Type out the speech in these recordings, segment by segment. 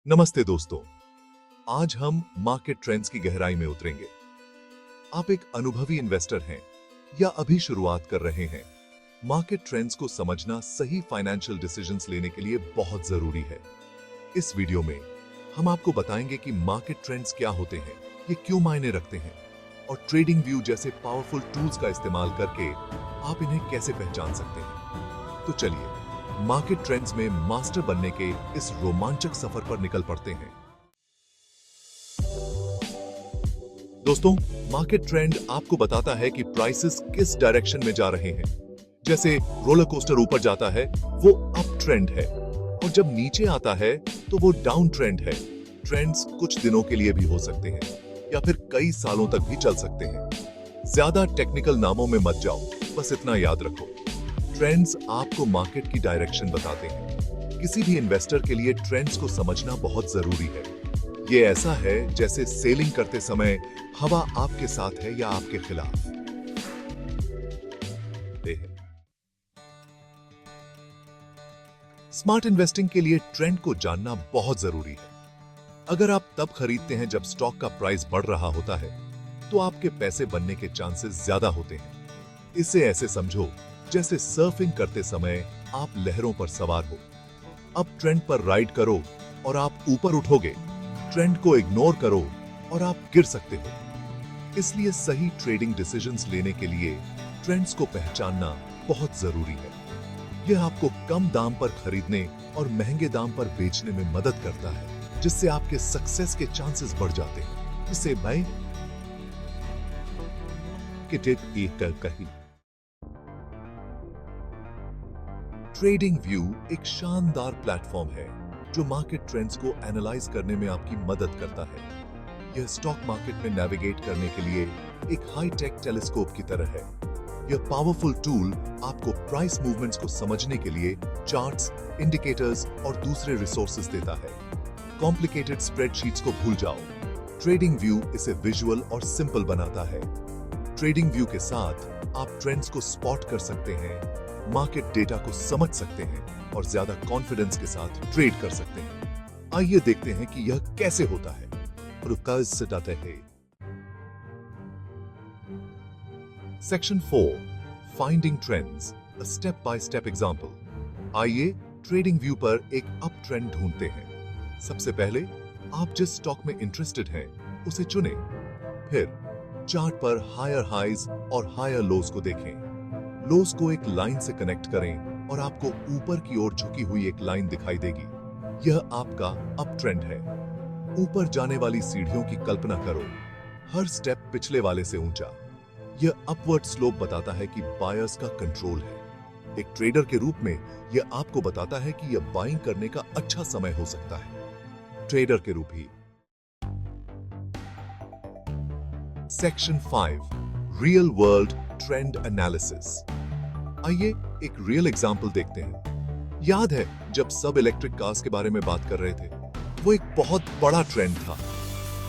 नमस्ते दोस्तों, आज हम मार्केट ट्रेंड्स की गहराई में उतरेंगे। आप एक अनुभवी इन्वेस्टर हैं या अभी शुरुआत कर रहे हैं, मार्केट ट्रेंड्स को समझना सही फाइनेंशियल डिसीजंस लेने के लिए बहुत जरूरी है। इस वीडियो में हम आपको बताएंगे कि मार्केट ट्रेंड्स क्या होते हैं, ये क्यों मायने रखते हैं और ट्रेडिंग व्यू जैसे पावरफुल टूल्स का इस्तेमाल करके आप इन्हें कैसे पहचान सकते हैं। तो चलिए मार्केट ट्रेंड्स में मास्टर बनने के इस रोमांचक सफर पर निकल पड़ते हैं। दोस्तों, मार्केट ट्रेंड आपको बताता है कि प्राइसेस किस डायरेक्शन में जा रहे हैं। जैसे रोलर कोस्टर ऊपर जाता है वो अप ट्रेंड है, और जब नीचे आता है तो वो डाउन ट्रेंड है। ट्रेंड्स कुछ दिनों के लिए भी हो सकते हैं या फिर कई सालों तक भी चल सकते हैं। ज्यादा टेक्निकल नामों में मत जाओ, बस इतना याद रखो, ट्रेंड्स आपको मार्केट की डायरेक्शन बताते हैं। किसी भी इन्वेस्टर के लिए ट्रेंड्स को समझना बहुत जरूरी है। ये ऐसा है जैसे सेलिंग करते समय हवा आपके साथ है या आपके खिलाफ। स्मार्ट इन्वेस्टिंग के लिए ट्रेंड को जानना बहुत जरूरी है। अगर आप तब खरीदते हैं जब स्टॉक का प्राइस बढ़ रहा होता है, तो आपके पैसे बनने के चांसेस ज्यादा होते हैं। इसे ऐसे समझो जैसे सर्फिंग करते समय आप लहरों पर सवार हो। अब ट्रेंड पर राइड करो और आप ऊपर उठोगे, ट्रेंड को इग्नोर करो और आप गिर सकते हो। इसलिए सही ट्रेडिंग डिसीजंस लेने के लिए ट्रेंड्स को पहचानना बहुत जरूरी है। यह आपको कम दाम पर खरीदने और महंगे दाम पर बेचने में मदद करता है, जिससे आपके सक्सेस के चांसेस बढ़ जाते हैं। इसे मैं कही ट्रेडिंग व्यू एक शानदार प्लेटफॉर्म है जो मार्केट ट्रेंड्स को एनालाइज करने में आपकी मदद करता है। यह स्टॉक मार्केट में नेविगेट करने के लिए एक हाई टेक टेलीस्कोप की तरह है। यह पावरफुल टूल आपको प्राइस मूवमेंट्स को समझने के लिए चार्ट्स, इंडिकेटर्स और दूसरे रिसोर्सेज देता है। कॉम्प्लिकेटेड स्प्रेडशीट्स को भूल जाओ, ट्रेडिंग व्यू इसे विजुअल और सिंपल बनाता है। ट्रेडिंग व्यू के साथ आप ट्रेंड्स को स्पॉट कर सकते हैं, मार्केट डेटा को समझ सकते हैं और ज्यादा कॉन्फिडेंस के साथ ट्रेड कर सकते हैं। आइए देखते हैं कि यह कैसे होता है। Section 4, finding trends, a step by step example. आइए ट्रेडिंग व्यू पर एक अप ट्रेंड ढूंढते हैं। सबसे पहले आप जिस स्टॉक में इंटरेस्टेड हैं उसे चुनें। फिर चार्ट पर हायर हाइज और हायर लोज को देखें। लोस को एक लाइन से कनेक्ट करें और आपको ऊपर की ओर झुकी हुई एक लाइन दिखाई देगी। यह आपका अप ट्रेंड है। ऊपर जाने वाली सीढ़ियों की कल्पना करो, हर स्टेप पिछले वाले से ऊंचा। यह अपवर्ड स्लोप बताता है कि बायर्स का कंट्रोल है। एक ट्रेडर के रूप में यह आपको बताता है कि यह बाइंग करने का अच्छा समय हो सकता है। ट्रेडर के रूप ही। Section 5, real world trend analysis. आइए एक रियल एग्जाम्पल देखते हैं। याद है जब सब इलेक्ट्रिक कार्स के बारे में बात कर रहे थे, वो एक बहुत बड़ा ट्रेंड था।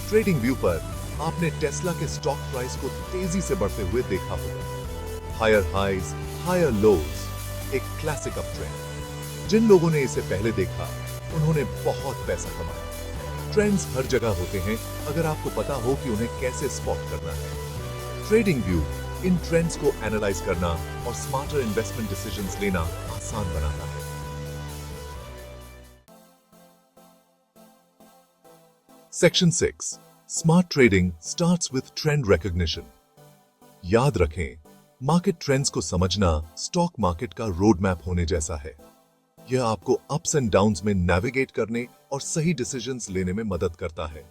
ट्रेडिंग व्यू पर आपने टेस्ला के स्टॉक प्राइस को तेजी से बढ़ते हुए देखा होगा। हायर हाइज, हायर लोज, एक क्लासिक अप ट्रेंड। जिन लोगों ने इसे पहले देखा उन्होंने बहुत पैसा कमाया। ट्रेंड्स हर जगह होते हैं अगर आपको पता हो कि उन्हें कैसे स्पॉट करना है। ट्रेडिंग व्यू इन ट्रेंड्स को एनालाइज करना और स्मार्टर इन्वेस्टमेंट डिसीजंस लेना आसान बनाता है। Section 6, smart trading starts with trend recognition. याद रखें, मार्केट ट्रेंड्स को समझना स्टॉक मार्केट का रोड मैप होने जैसा है। यह आपको अप्स एंड डाउन्स में नेविगेट करने और सही डिसीजंस लेने में मदद करता है।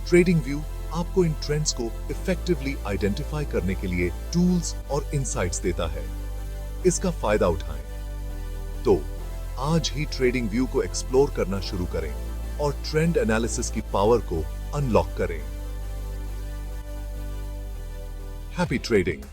ट्रेडिंग व्यू आपको इन ट्रेंड्स को इफेक्टिवली आइडेंटिफाई करने के लिए टूल्स और इनसाइट्स देता है। इसका फायदा उठाएं। तो आज ही ट्रेडिंग व्यू को एक्सप्लोर करना शुरू करें और ट्रेंड एनालिसिस की पावर को अनलॉक करें। Happy trading.